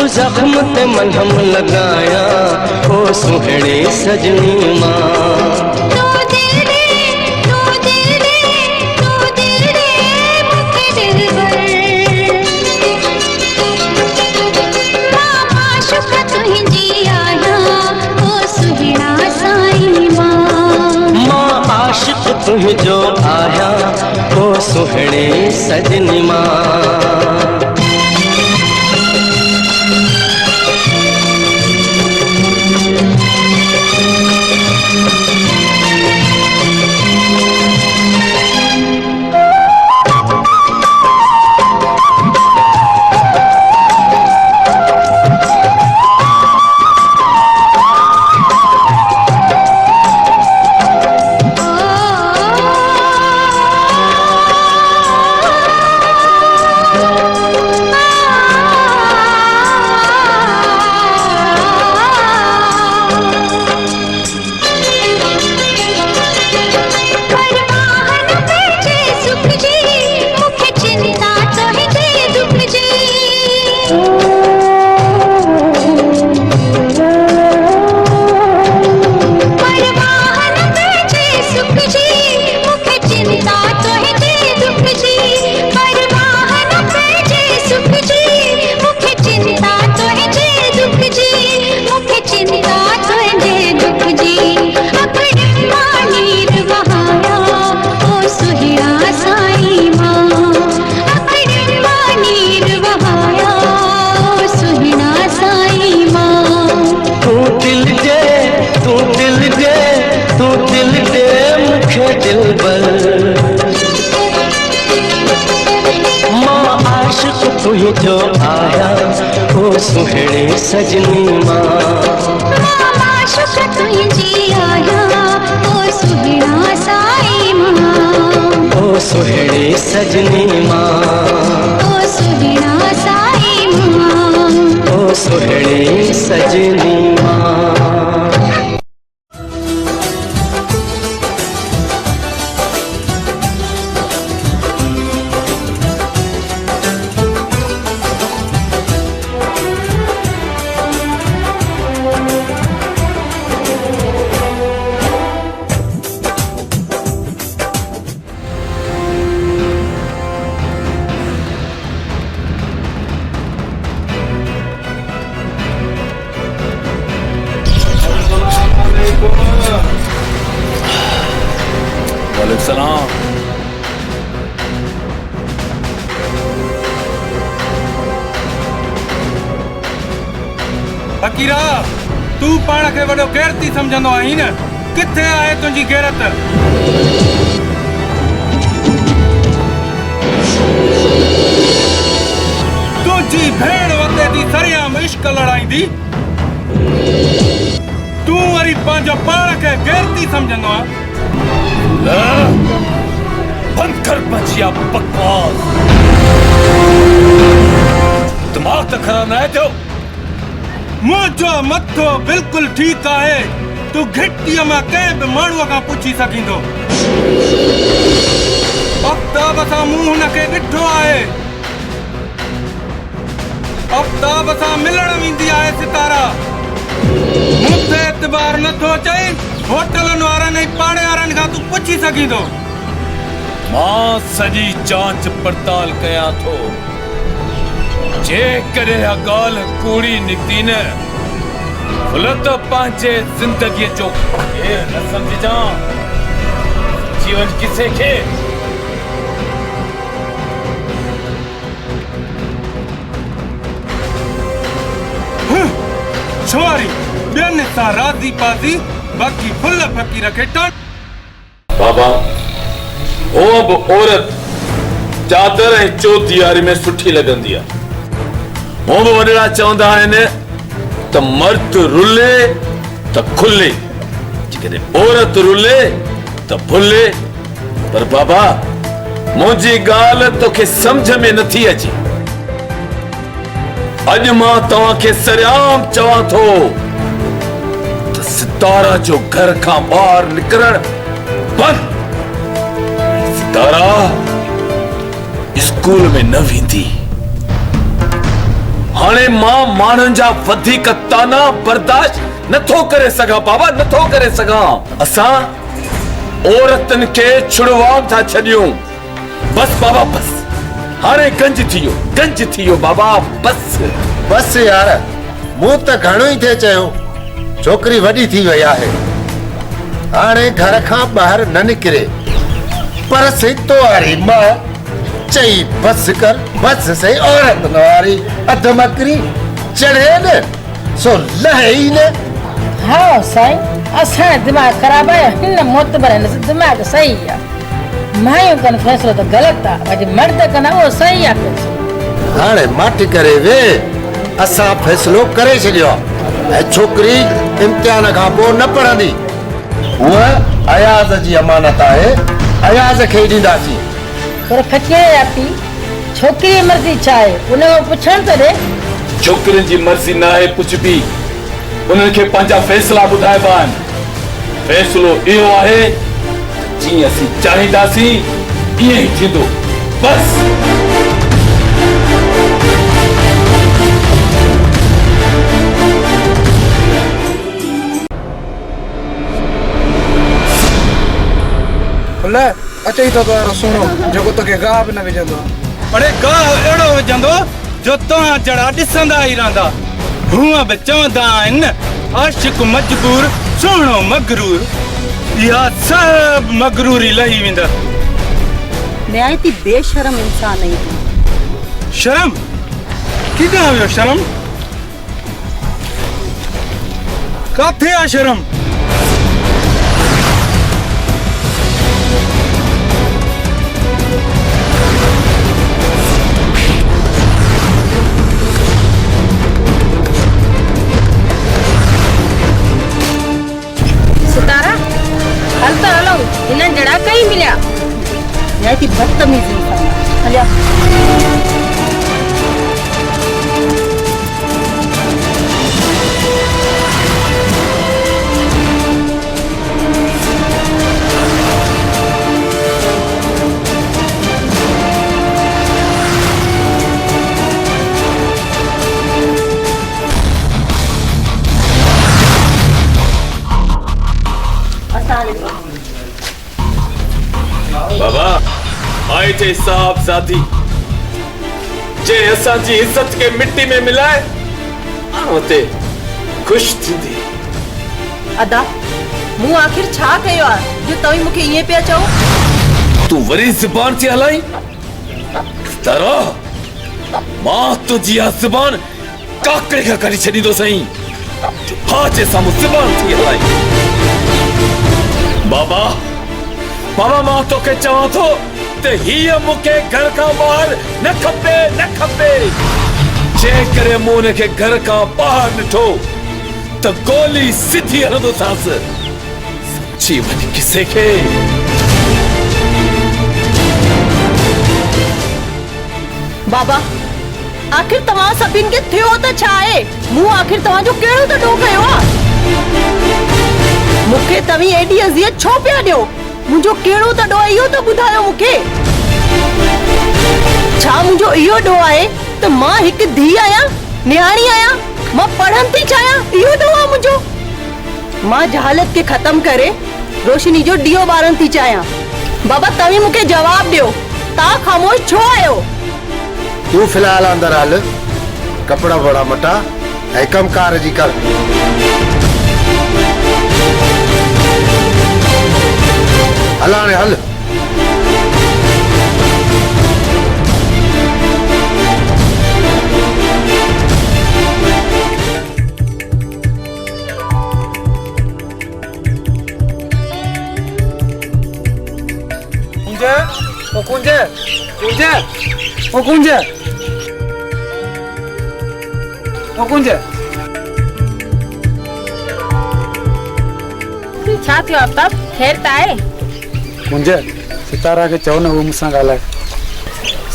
तू जख्म ते मलहम लगाया ओ सुहणे सजनी मां। तुह जो आया ओ सुहणे सजनी मां। तुह जो आया ओ सुहणे सजनी मां। आशिक़ तुझी आया ओ सुहिणा साई मां। ओ सुहणे सजनी मां। ओ सुहिणा साई मां। ओ सुहणे सजनी मां। सलाम। फकीरा, तू पाण खे वॾो गैरती समझंदो आहीं न? किथे आहे तुंहिंजी गैरत? तुंहिंजी भेण वते थी सरियाम इश्क लड़ाईंदी, तूं वरी पंहिंजो पाण खे गैरती समझंदो आहे? बंद कर बचिया बकवास। दिमाग तो खराब न है जो। मुझो मथो बिल्कुल ठीक है। तू घिट्टीअ मां कंहिं बि माण्हूअ खां पुछी सघींदो। आफ़्ताब सां मूं हुनखे ॾिठो आहे। आफ़्ताब सां मिलण वेंदी आहे सितारा। मूं ते एतबार नथो अचई? होटलनि वारनि ऐं पाड़े वारनि खां तूं पुछी सघींदो। मां सॼी जांच पड़ताल कयां थो। जेकॾहिं इहा ॻाल्हि कूड़ी निकिती न, भुल त पंहिंजे ज़िंदगीअ जो केरु न सम्झजां। जीवन किसे खे छोरी ॿियनि सां राज़ी पाज़ी, बाक़ी फुल फकीर खे टाण। बाबा, ओ बि औरत चादर ऐं चौधियारी में सुठी लॻंदी आहे। हूअ बि वॾड़ा चवंदा आहिनि त मर्द रुले त खुले, जेकॾहिं औरत रुले त भुले। पर बाबा, मुंहिंजी ॻाल्हि तोखे सम्झ में नथी अचे। अॼु मां तव्हांखे सरियाम चवां थो त सितारा जो घर खां ॿाहिरि निकिरणु बंदि। सितारा स्कूल में न वेंदी, हाणे मां माण्हुनि जा वधीक ताना बर्दाश्त नथो करे सघां बाबा, नथो करे सघां। असां औरतुनि खे छुड़वाम था छॾियूं। बस बाबा बस, हाणे गंज थी वियो बाबा, बस बस यार, मूं त घणो ई थे चयो, छोकरी वॾी थी वई आहे, हाणे घर खां ॿाहिरि न निकिरे। पर सितो वारी मां चई बस कर, बस सही औरत न वारी अधमकरी चढ़े न सो लहे ई न। हाँ साईं, असां दिमाग ख़राब है, हिन मोतबर हिन दिमाग सही है। मायूं कन फैसलो तो गलत है, बाकी मर्द कन वो सही है फैसलो। हाणे माटी करे वे, असां फैसलो करे छॾियो ऐं छोकरी इम्तिहान खां पोइ न पढ़ंदी। उहा अयाज़ जी अमानत आहे, अयाज़ खे ॾींदासीं। पर फकीर या पी, छोकरी मर्जी छा आहे उन को पुछण तो दे। छोकरियुनि जी मर्ज़ी न आहे कुछ भी, उन्हनि खे पंहिंजा फैसला ॿुधाइबा आहिनि। फैसलो इहो आहे जीअं असीं चाहींदासीं ईअं ई थींदो, बस। ले अचई तो सुनो जेको तोखे गाह बि न विझंदो। अरे गाह अहिड़ो विझंदो जो तव्हां जड़ा ॾिसंदा ई रहंदा। हूअं बि चवंदा आहिनि आशिक़ मजबूर सुहिणो मगरूर, इहा सभु मगरूरी लही वेंदा। निहायती बेशरम इंसान है तू। शर्म किथां वियो शर्म? काथे आहे शर्म? सितारा हल तो हलो, इन्हें जड़ा कहीं मिलिया। निहायती बदतमीज इंसान है। हलिया बाबा आए थे साहबजादी जे असांजी इज्जत के मिट्टी में मिलाए आते खुश थी। अदा मु आखिर छा कयो आ जो तवी मुके ये पे चओ? तू वरी जुबान थी हलाई तारा, मां तुझी जुबान काकड़े का करी छड़ी दो सही। हाँ जे सामू जुबान थी हलाई। बाबा बाबा मां तो के चवा थो ते हिय मुके घर का बाहर न खपे न खपे। जे करे मोने के घर का बाहर निठो तो गोली सीधी हलंदो सास। समझी वनी किसे के। बाबा आखिर तव्हां सभिन के थियो त छा आहे? मु आखिर तव्हां जो केड़ो त डो कयो आ? मुखे तवी एडी अजियत छो पिया दियो? मुझो केड़ो त डो इयो त बुधायो मुखे। छा मुझो इयो डो आहे त मां हिक धी आया, न्याणी आया, मां पढ़न थी चाया, इयो डो आ मुझो। मां जहालत के खत्म करे रोशनी जो दियो बारन थी चाया। बाबा तवी मुखे जवाब दियो, ता खामोश छो आयो? तू फिलहाल अंदर हल, कपड़ा बड़ा मटा ऐं कमकार जी कर। हलाने हल। कुंजे कुंजे ओ कुंजे ओ कुंजे छा थियो आफ्ताब? खैर त आहे? कुंजे सितारा के चओ न वो मुसा गालाए।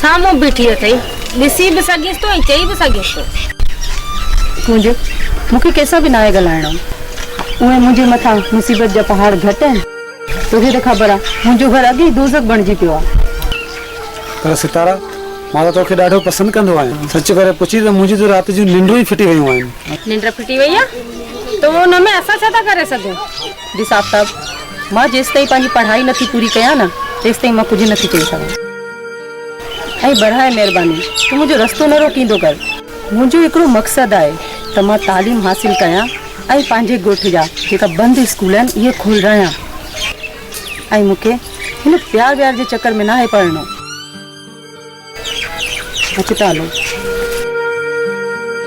सामो बीठी अथई, ॾिसी बि सघीस तो ऐं चई बि सघीस तो। मुझे मुखे कैसा भी ना गलाइणो। उहे मुझे मथा मुसीबत जा पहाड़ घट आहिनि। तोखे त ख़बर आहे मुंहिंजो घर अॻे ई दोज़ख बणिजी पियो आहे। पर सितारा मां त तोखे ॾाढो पसंदि कंदो आहियां। सच करे पुछी त मुंहिंजी त राति जूं निंडूं ई फिटी वियूं आहिनि। निंड फिटी वई आहे त हुन में असां छा था करे सघूं? ॾिस आफ्ताब, मां जेसि ताईं पंहिंजी पढ़ाई नथी पूरी कयां न तेसि ताईं मां कुझु नथी चई सघां। ऐं बराए महिरबानी तूं मुंहिंजो रस्तो न रोकींदो कर। मुंहिंजो हिकिड़ो मक़सदु आहे त मां तालीम हासिल कयां ऐं पंहिंजे ॻोठ जा जेका बंदि स्कूल आहिनि इहे खोलायां। ऐं मूंखे हिन प्यार व्यार जे चक्कर में न आहे पढ़णो। अचु था हलो।